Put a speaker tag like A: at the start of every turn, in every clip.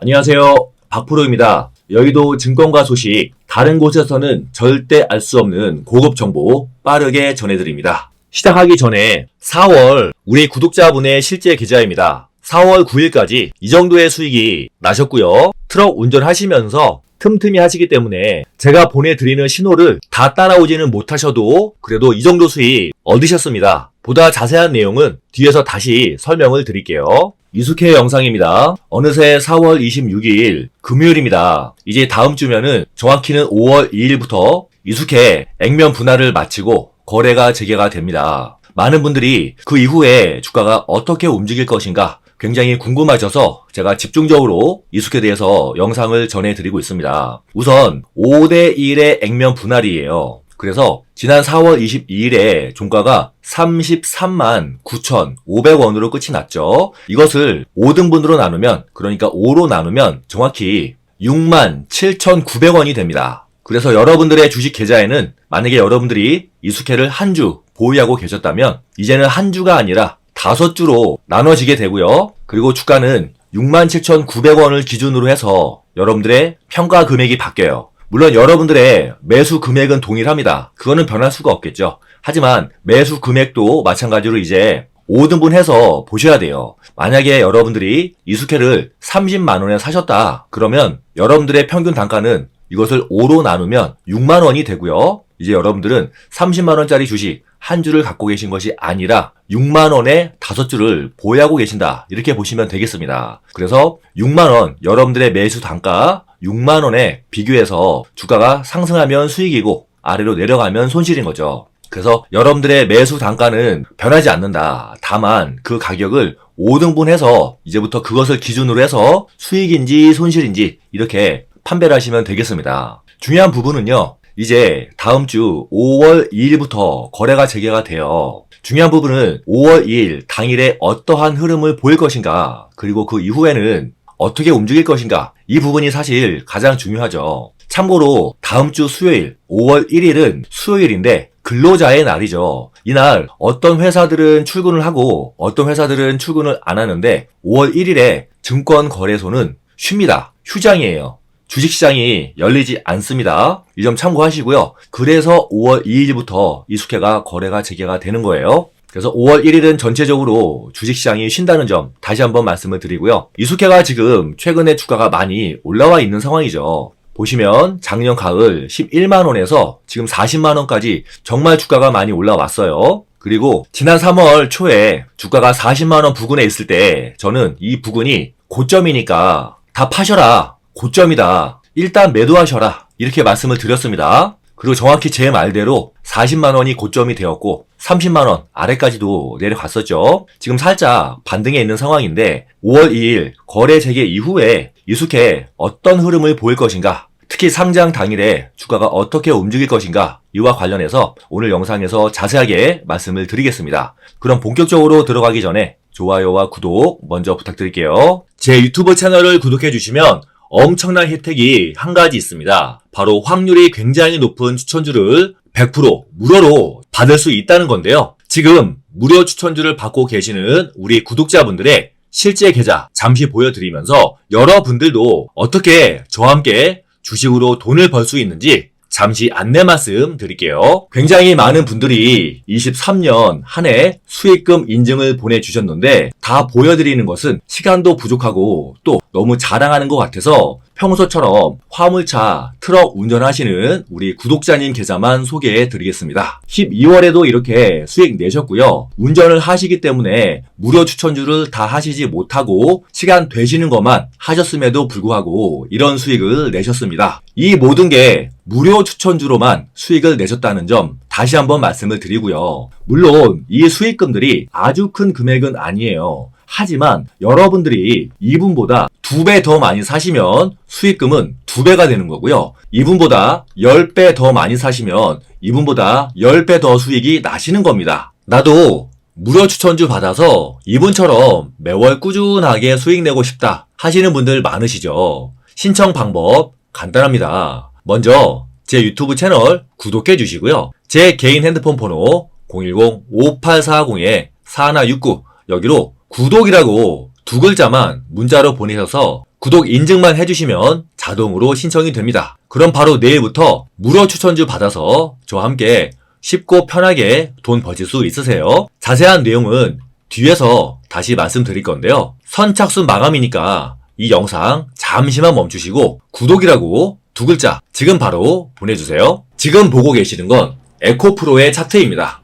A: 안녕하세요. 박프로입니다. 여의도 증권가 소식, 다른 곳에서는 절대 알 수 없는 고급 정보 빠르게 전해드립니다. 시작하기 전에 4월 우리 구독자분의 실제 계좌입니다. 4월 9일까지 이 정도의 수익이 나셨고요. 트럭 운전하시면서 틈틈이 하시기 때문에 제가 보내드리는 신호를 다 따라오지는 못하셔도 그래도 이 정도 수익 얻으셨습니다. 보다 자세한 내용은 뒤에서 다시 설명을 드릴게요. 이숙회 영상입니다. 어느새 4월 26일 금요일입니다. 이제 다음 주면은 정확히는 5월 2일부터 이숙회 액면 분할을 마치고 거래가 재개가 됩니다. 많은 분들이 그 이후에 주가가 어떻게 움직일 것인가 굉장히 궁금하셔서 제가 집중적으로 이숙회에 대해서 영상을 전해드리고 있습니다. 우선 5대1의 액면 분할이에요. 그래서 지난 4월 22일에 종가가 33만 9,500원으로 끝이 났죠. 이것을 5등분으로 나누면, 그러니까 5로 나누면 정확히 6만 7,900원이 됩니다. 그래서 여러분들의 주식 계좌에는 만약에 여러분들이 이숙회를 한 주 보유하고 계셨다면 이제는 한 주가 아니라 5주로 나눠지게 되고요. 그리고 주가는 67,900원을 기준으로 해서 여러분들의 평가 금액이 바뀌어요. 물론 여러분들의 매수 금액은 동일합니다. 그거는 변할 수가 없겠죠. 하지만 매수 금액도 마찬가지로 이제 5등분 해서 보셔야 돼요. 만약에 여러분들이 이숙회를 30만원에 사셨다. 그러면 여러분들의 평균 단가는 이것을 5로 나누면 6만원이 되고요. 이제 여러분들은 30만원짜리 주식 한 주를 갖고 계신 것이 아니라 6만원에 5주를 보유하고 계신다. 이렇게 보시면 되겠습니다. 그래서 6만원, 여러분들의 매수 단가 6만원에 비교해서 주가가 상승하면 수익이고 아래로 내려가면 손실인 거죠. 그래서 여러분들의 매수 단가는 변하지 않는다. 다만 그 가격을 5등분해서 이제부터 그것을 기준으로 해서 수익인지 손실인지 이렇게 판별을 하시면 되겠습니다. 중요한 부분은요. 이제 다음 주 5월 2일부터 거래가 재개가 돼요. 중요한 부분은 5월 2일 당일에 어떠한 흐름을 보일 것인가, 그리고 그 이후에는 어떻게 움직일 것인가, 이 부분이 사실 가장 중요하죠. 참고로 다음 주 수요일 5월 1일은 수요일인데 근로자의 날이죠. 이날 어떤 회사들은 출근을 하고 어떤 회사들은 출근을 안 하는데 5월 1일에 증권거래소는 쉽니다. 휴장이에요. 주식시장이 열리지 않습니다. 이 점 참고하시고요. 그래서 5월 2일부터 이숙회가 거래가 재개가 되는 거예요. 그래서 5월 1일은 전체적으로 주식시장이 쉰다는 점 다시 한번 말씀을 드리고요. 이숙회가 지금 최근에 주가가 많이 올라와 있는 상황이죠. 보시면 작년 가을 11만원에서 지금 40만원까지 정말 주가가 많이 올라왔어요. 그리고 지난 3월 초에 주가가 40만원 부근에 있을 때 저는 이 부근이 고점이니까 다 파셔라. 고점이다. 일단 매도하셔라. 이렇게 말씀을 드렸습니다. 그리고 정확히 제 말대로 40만원이 고점이 되었고 30만원 아래까지도 내려갔었죠. 지금 살짝 반등해 있는 상황인데 5월 2일 거래 재개 이후에 이숙회 어떤 흐름을 보일 것인가, 특히 상장 당일에 주가가 어떻게 움직일 것인가, 이와 관련해서 오늘 영상에서 자세하게 말씀을 드리겠습니다. 그럼 본격적으로 들어가기 전에 좋아요와 구독 먼저 부탁드릴게요. 제 유튜브 채널을 구독해 주시면 엄청난 혜택이 한 가지 있습니다. 바로 확률이 굉장히 높은 추천주를 100% 무료로 받을 수 있다는 건데요. 지금 무료 추천주를 받고 계시는 우리 구독자분들의 실제 계좌 잠시 보여드리면서 여러분들도 어떻게 저와 함께 주식으로 돈을 벌 수 있는지 잠시 안내 말씀 드릴게요. 굉장히 많은 분들이 23년 한 해 수익금 인증을 보내주셨는데 다 보여드리는 것은 시간도 부족하고 또 너무 자랑하는 것 같아서 평소처럼 화물차, 트럭 운전하시는 우리 구독자님 계좌만 소개해 드리겠습니다. 12월에도 이렇게 수익 내셨고요. 운전을 하시기 때문에 무료 추천주를 다 하시지 못하고 시간 되시는 것만 하셨음에도 불구하고 이런 수익을 내셨습니다. 이 모든 게 무료 추천주로만 수익을 내셨다는 점 다시 한번 말씀을 드리고요. 물론 이 수익금들이 아주 큰 금액은 아니에요. 하지만 여러분들이 이분보다 2배 더 많이 사시면 수익금은 2배가 되는 거고요. 이분보다 10배 더 많이 사시면 이분보다 10배 더 수익이 나시는 겁니다. 나도 무료 추천주 받아서 이분처럼 매월 꾸준하게 수익 내고 싶다 하시는 분들 많으시죠. 신청 방법 간단합니다. 먼저 제 유튜브 채널 구독해 주시고요. 제 개인 핸드폰 번호 010-5840-4169 여기로 구독이라고 두 글자만 문자로 보내셔서 구독 인증만 해주시면 자동으로 신청이 됩니다. 그럼 바로 내일부터 무료 추천주 받아서 저와 함께 쉽고 편하게 돈 버실 수 있으세요. 자세한 내용은 뒤에서 다시 말씀드릴 건데요. 선착순 마감이니까 이 영상 잠시만 멈추시고 구독이라고 두 글자 지금 바로 보내주세요. 지금 보고 계시는 건 에코프로의 차트입니다.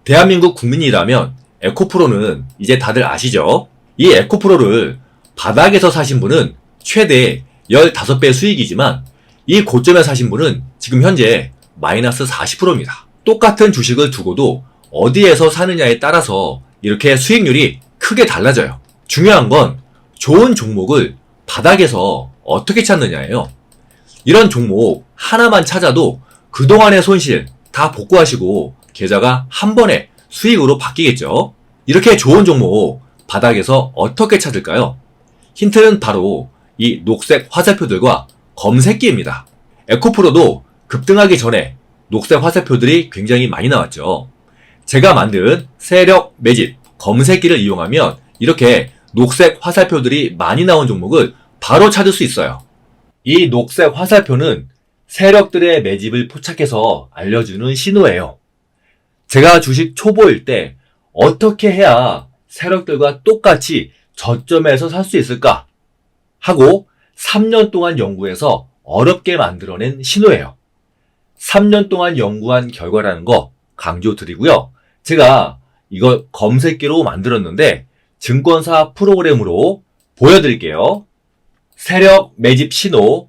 A: 대한민국 국민이라면 에코프로는 이제 다들 아시죠? 이 에코프로를 바닥에서 사신 분은 최대 15배 수익이지만 이 고점에 사신 분은 지금 현재 마이너스 40%입니다. 똑같은 주식을 두고도 어디에서 사느냐에 따라서 이렇게 수익률이 크게 달라져요. 중요한 건 좋은 종목을 바닥에서 어떻게 찾느냐예요. 이런 종목 하나만 찾아도 그동안의 손실 다 복구하시고 계좌가 한 번에 수익으로 바뀌겠죠. 이렇게 좋은 종목 바닥에서 어떻게 찾을까요? 힌트는 바로 이 녹색 화살표들과 검색기입니다. 에코프로도 급등하기 전에 녹색 화살표들이 굉장히 많이 나왔죠. 제가 만든 세력 매집 검색기를 이용하면 이렇게 녹색 화살표들이 많이 나온 종목을 바로 찾을 수 있어요. 이 녹색 화살표는 세력들의 매집을 포착해서 알려주는 신호예요. 제가 주식 초보일 때 어떻게 해야 세력들과 똑같이 저점에서 살 수 있을까 하고 3년 동안 연구해서 어렵게 만들어낸 신호예요. 3년 동안 연구한 결과라는 거 강조드리고요. 제가 이걸 검색기로 만들었는데 증권사 프로그램으로 보여드릴게요. 세력 매집 신호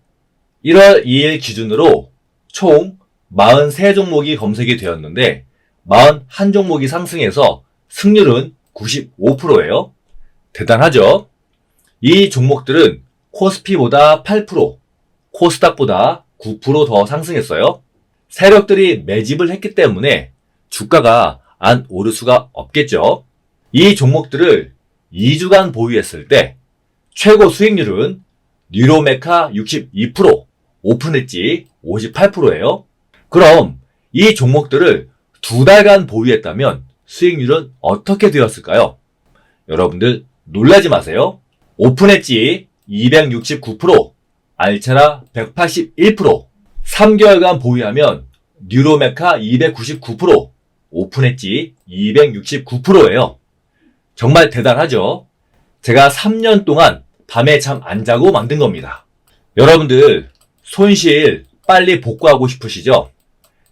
A: 1월 2일 기준으로 총 43종목이 검색이 되었는데 41종목이 상승해서 승률은 95%예요. 대단하죠? 이 종목들은 코스피보다 8%, 코스닥보다 9% 더 상승했어요. 세력들이 매집을 했기 때문에 주가가 안 오를 수가 없겠죠. 이 종목들을 2주간 보유했을 때 최고 수익률은 뉴로메카 62%, 오픈엣지 58%예요. 그럼 이 종목들을 2달간 보유했다면 수익률은 어떻게 되었을까요? 여러분들 놀라지 마세요. 오픈엣지 269%, 알차라 181%, 3개월간 보유하면 뉴로메카 299%, 오픈엣지 269%예요. 정말 대단하죠? 제가 3년 동안 밤에 잠 안 자고 만든 겁니다. 여러분들 손실 빨리 복구하고 싶으시죠?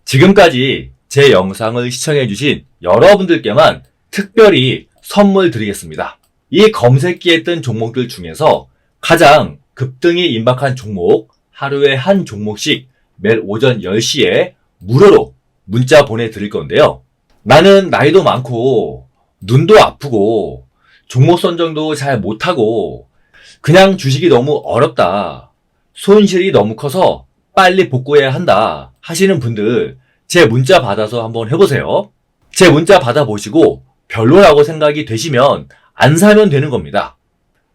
A: 지금까지 제 영상을 시청해주신 여러분들께만 특별히 선물 드리겠습니다. 이 검색기에 뜬 종목들 중에서 가장 급등이 임박한 종목 하루에 한 종목씩 매일 오전 10시에 무료로 문자 보내드릴 건데요. 나는 나이도 많고 눈도 아프고 종목 선정도 잘 못하고 그냥 주식이 너무 어렵다. 손실이 너무 커서 빨리 복구해야 한다 하시는 분들 제 문자 받아서 한번 해보세요. 제 문자 받아보시고 별로라고 생각이 되시면 안 사면 되는 겁니다.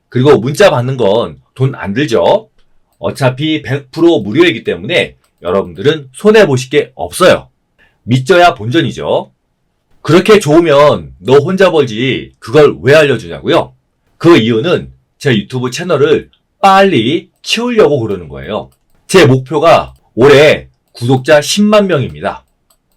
A: 그리고 문자 받는 건 돈 안 들죠? 어차피 100% 무료이기 때문에 여러분들은 손해보실 게 없어요. 믿져야 본전이죠. 그렇게 좋으면 너 혼자 벌지 그걸 왜 알려주냐고요? 그 이유는 제 유튜브 채널을 빨리 키우려고 그러는 거예요. 제 목표가 올해 구독자 10만 명입니다.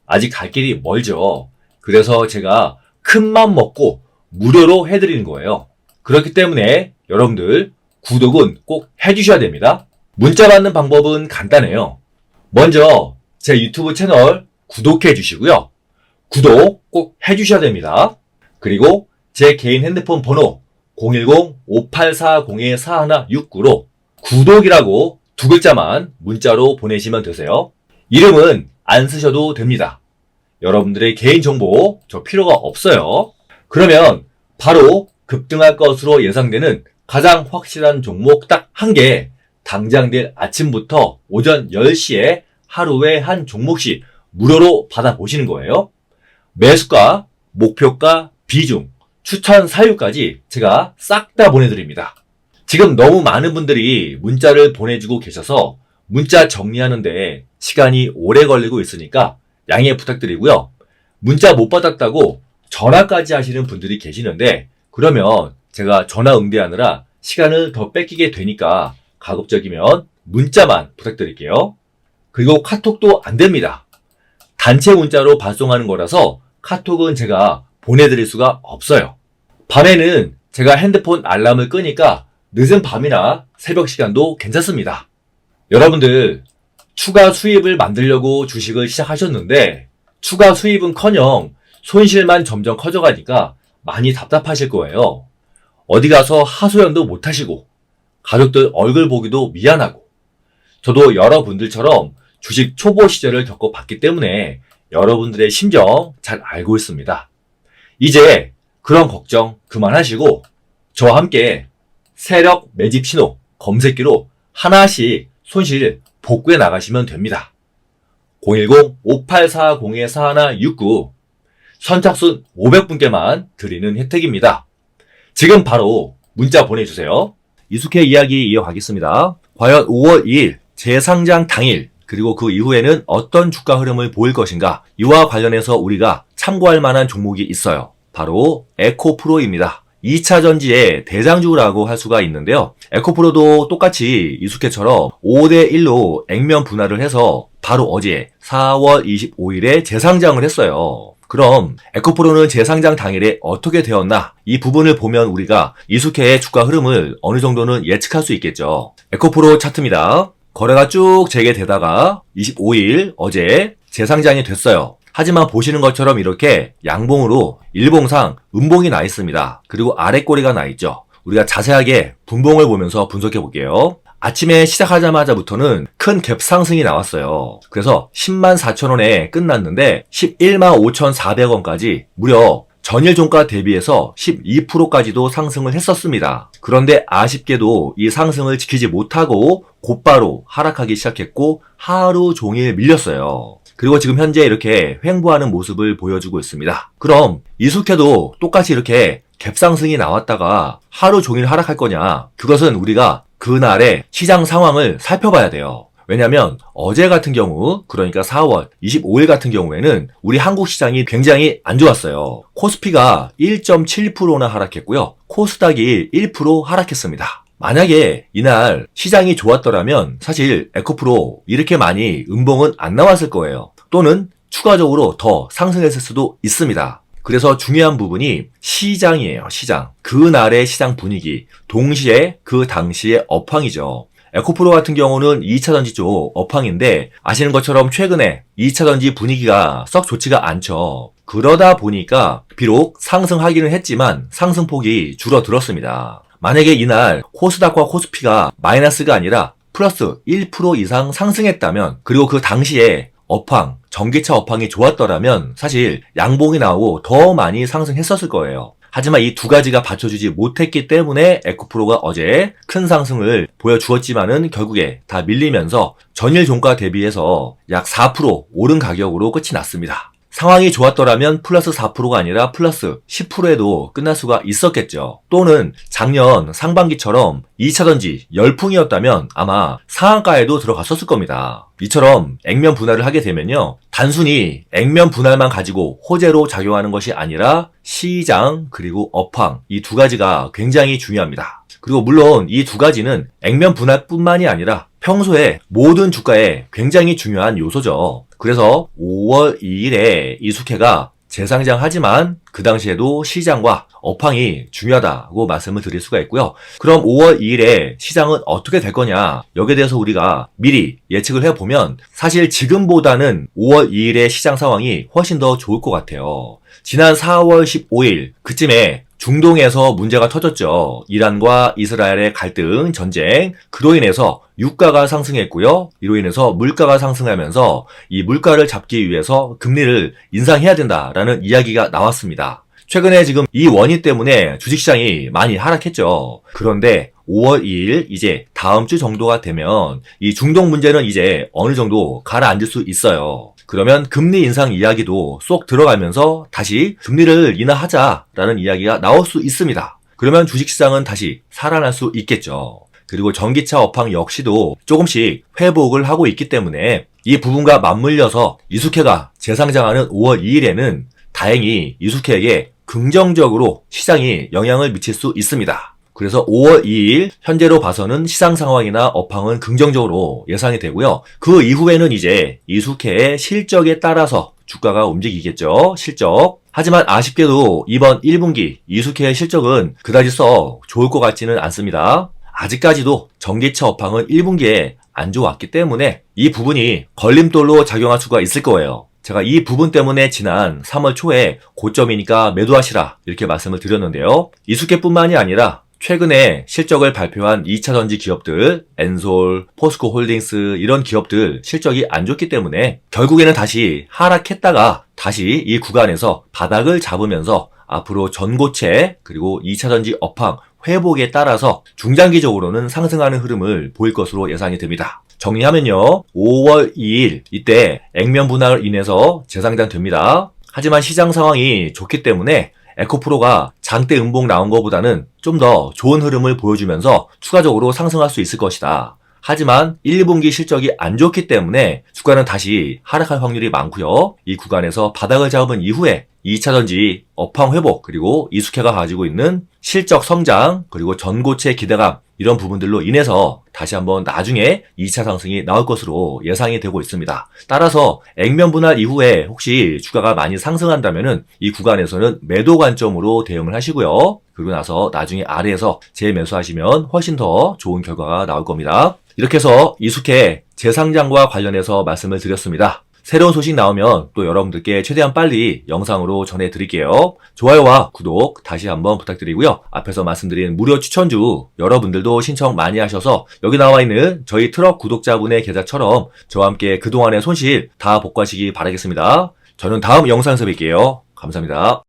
A: 아직 갈 길이 멀죠. 그래서 제가 큰맘 먹고 무료로 해드리는 거예요. 그렇기 때문에 여러분들 구독은 꼭 해주셔야 됩니다. 문자 받는 방법은 간단해요. 먼저 제 유튜브 채널 구독해 주시고요. 구독 꼭 해주셔야 됩니다. 그리고 제 개인 핸드폰 번호 010-5840-4169로 구독이라고 두 글자만 문자로 보내시면 되세요. 이름은 안 쓰셔도 됩니다. 여러분들의 개인정보 저 필요가 없어요. 그러면 바로 급등할 것으로 예상되는 가장 확실한 종목 딱 한 개 당장 내일 아침부터 오전 10시에 하루에 한 종목씩 무료로 받아보시는 거예요. 매수가, 목표가, 비중, 추천 사유까지 제가 싹 다 보내드립니다. 지금 너무 많은 분들이 문자를 보내주고 계셔서 문자 정리하는데 시간이 오래 걸리고 있으니까 양해 부탁드리고요. 문자 못 받았다고 전화까지 하시는 분들이 계시는데 그러면 제가 전화 응대하느라 시간을 더 뺏기게 되니까 가급적이면 문자만 부탁드릴게요. 그리고 카톡도 안 됩니다. 단체 문자로 발송하는 거라서 카톡은 제가 보내드릴 수가 없어요. 밤에는 제가 핸드폰 알람을 끄니까 늦은 밤이나 새벽 시간도 괜찮습니다. 여러분들 추가 수입을 만들려고 주식을 시작하셨는데 추가 수입은커녕 손실만 점점 커져가니까 많이 답답하실 거예요. 어디 가서 하소연도 못하시고 가족들 얼굴 보기도 미안하고 저도 여러분들처럼 주식 초보 시절을 겪어봤기 때문에 여러분들의 심정 잘 알고 있습니다. 이제 그런 걱정 그만하시고 저와 함께 세력 매집 신호 검색기로 하나씩 손실 복구해 나가시면 됩니다. 010-5840-4169 선착순 500분께만 드리는 혜택입니다. 지금 바로 문자 보내주세요. 이숙회 이야기 이어가겠습니다. 과연 5월 2일 재상장 당일 그리고 그 이후에는 어떤 주가 흐름을 보일 것인가, 이와 관련해서 우리가 참고할 만한 종목이 있어요. 바로 에코프로입니다. 2차 전지의 대장주라고 할 수가 있는데요. 에코프로도 똑같이 이숙회처럼 5대1로 액면 분할을 해서 바로 어제 4월 25일에 재상장을 했어요. 그럼 에코프로는 재상장 당일에 어떻게 되었나? 이 부분을 보면 우리가 이숙회의 주가 흐름을 어느 정도는 예측할 수 있겠죠. 에코프로 차트입니다. 거래가 쭉 재개되다가 25일 어제 재상장이 됐어요. 하지만 보시는 것처럼 이렇게 양봉으로 일봉상 음봉이 나 있습니다. 그리고 아래 꼬리가 나 있죠. 우리가 자세하게 분봉을 보면서 분석해 볼게요. 아침에 시작하자마자부터는 큰 갭 상승이 나왔어요. 그래서 104,000원에 끝났는데 115,400원까지 무려 전일 종가 대비해서 12%까지도 상승을 했었습니다. 그런데 아쉽게도 이 상승을 지키지 못하고 곧바로 하락하기 시작했고 하루 종일 밀렸어요. 그리고 지금 현재 이렇게 횡보하는 모습을 보여주고 있습니다. 그럼 이숙회도 똑같이 이렇게 갭상승이 나왔다가 하루 종일 하락할 거냐? 그것은 우리가 그날의 시장 상황을 살펴봐야 돼요. 왜냐면 어제 같은 경우, 그러니까 4월 25일 같은 경우에는 우리 한국 시장이 굉장히 안 좋았어요. 코스피가 1.7%나 하락했고요. 코스닥이 1% 하락했습니다. 만약에 이날 시장이 좋았더라면 사실 에코프로 이렇게 많이 음봉은 안 나왔을 거예요. 또는 추가적으로 더 상승했을 수도 있습니다. 그래서 중요한 부분이 시장이에요. 시장. 그날의 시장 분위기, 동시에 그 당시의 업황이죠. 에코프로 같은 경우는 2차전지 쪽 업황인데 아시는 것처럼 최근에 2차전지 분위기가 썩 좋지가 않죠. 그러다 보니까 비록 상승하기는 했지만 상승폭이 줄어들었습니다. 만약에 이날 코스닥과 코스피가 마이너스가 아니라 플러스 1% 이상 상승했다면, 그리고 그 당시에 업황, 전기차 업황이 좋았더라면 사실 양봉이 나오고 더 많이 상승했었을 거예요. 하지만 이 두 가지가 받쳐주지 못했기 때문에 에코프로가 어제 큰 상승을 보여주었지만은 결국에 다 밀리면서 전일 종가 대비해서 약 4% 오른 가격으로 끝이 났습니다. 상황이 좋았더라면 플러스 4%가 아니라 플러스 10%에도 끝날 수가 있었겠죠. 또는 작년 상반기처럼 2차전지 열풍이었다면 아마 상한가에도 들어갔었을 겁니다. 이처럼 액면 분할을 하게 되면요, 단순히 액면 분할만 가지고 호재로 작용하는 것이 아니라 시장 그리고 업황, 이 두 가지가 굉장히 중요합니다. 그리고 물론 이 두 가지는 액면 분할뿐만이 아니라 평소에 모든 주가에 굉장히 중요한 요소죠. 그래서 5월 2일에 이숙회가 재상장하지만 그 당시에도 시장과 업황이 중요하다고 말씀을 드릴 수가 있고요. 그럼 5월 2일에 시장은 어떻게 될 거냐, 여기에 대해서 우리가 미리 예측을 해보면 사실 지금보다는 5월 2일의 시장 상황이 훨씬 더 좋을 것 같아요. 지난 4월 15일 그쯤에 중동에서 문제가 터졌죠. 이란과 이스라엘의 갈등, 전쟁. 그로 인해서 유가가 상승했고요. 이로 인해서 물가가 상승하면서 이 물가를 잡기 위해서 금리를 인상해야 된다라는 이야기가 나왔습니다. 최근에 지금 이 원인 때문에 주식시장이 많이 하락했죠. 그런데 5월 2일 이제 다음 주 정도가 되면 이 중동 문제는 이제 어느 정도 가라앉을 수 있어요. 그러면 금리 인상 이야기도 쏙 들어가면서 다시 금리를 인하하자라는 이야기가 나올 수 있습니다. 그러면 주식시장은 다시 살아날 수 있겠죠. 그리고 전기차 업황 역시도 조금씩 회복을 하고 있기 때문에 이 부분과 맞물려서 이숙회가 재상장하는 5월 2일에는 다행히 이숙회에게 긍정적으로 시장이 영향을 미칠 수 있습니다. 그래서 5월 2일 현재로 봐서는 시장 상황이나 업황은 긍정적으로 예상이 되고요. 그 이후에는 이제 이숙회의 실적에 따라서 주가가 움직이겠죠. 실적. 하지만 아쉽게도 이번 1분기 이숙회의 실적은 그다지 썩 좋을 것 같지는 않습니다. 아직까지도 전기차 업황은 1분기에 안 좋았기 때문에 이 부분이 걸림돌로 작용할 수가 있을 거예요. 제가 이 부분 때문에 지난 3월 초에 고점이니까 매도하시라 이렇게 말씀을 드렸는데요. 이숙회뿐만이 아니라 최근에 실적을 발표한 2차전지 기업들, 엔솔, 포스코 홀딩스 이런 기업들 실적이 안 좋기 때문에 결국에는 다시 하락했다가 다시 이 구간에서 바닥을 잡으면서 앞으로 전고체 그리고 2차전지 업황 회복에 따라서 중장기적으로는 상승하는 흐름을 보일 것으로 예상이 됩니다. 정리하면요. 5월 2일 이때 액면 분할을 인해서 재상장됩니다. 하지만 시장 상황이 좋기 때문에 에코프로가 장대 음봉 나온 것보다는 좀 더 좋은 흐름을 보여주면서 추가적으로 상승할 수 있을 것이다. 하지만 1분기 실적이 안 좋기 때문에 주가는 다시 하락할 확률이 많고요. 이 구간에서 바닥을 잡은 이후에 2차전지 업황 회복 그리고 이숙회가 가지고 있는 실적 성장 그리고 전고체 기대감 이런 부분들로 인해서 다시 한번 나중에 2차 상승이 나올 것으로 예상이 되고 있습니다. 따라서 액면 분할 이후에 혹시 주가가 많이 상승한다면은 이 구간에서는 매도 관점으로 대응을 하시고요. 그리고 나서 나중에 아래에서 재매수하시면 훨씬 더 좋은 결과가 나올 겁니다. 이렇게 해서 이숙회 재상장과 관련해서 말씀을 드렸습니다. 새로운 소식 나오면 또 여러분들께 최대한 빨리 영상으로 전해드릴게요. 좋아요와 구독 다시 한번 부탁드리고요. 앞에서 말씀드린 무료 추천주 여러분들도 신청 많이 하셔서 여기 나와 있는 저희 트럭 구독자분의 계좌처럼 저와 함께 그동안의 손실 다 복구하시기 바라겠습니다. 저는 다음 영상에서 뵐게요. 감사합니다.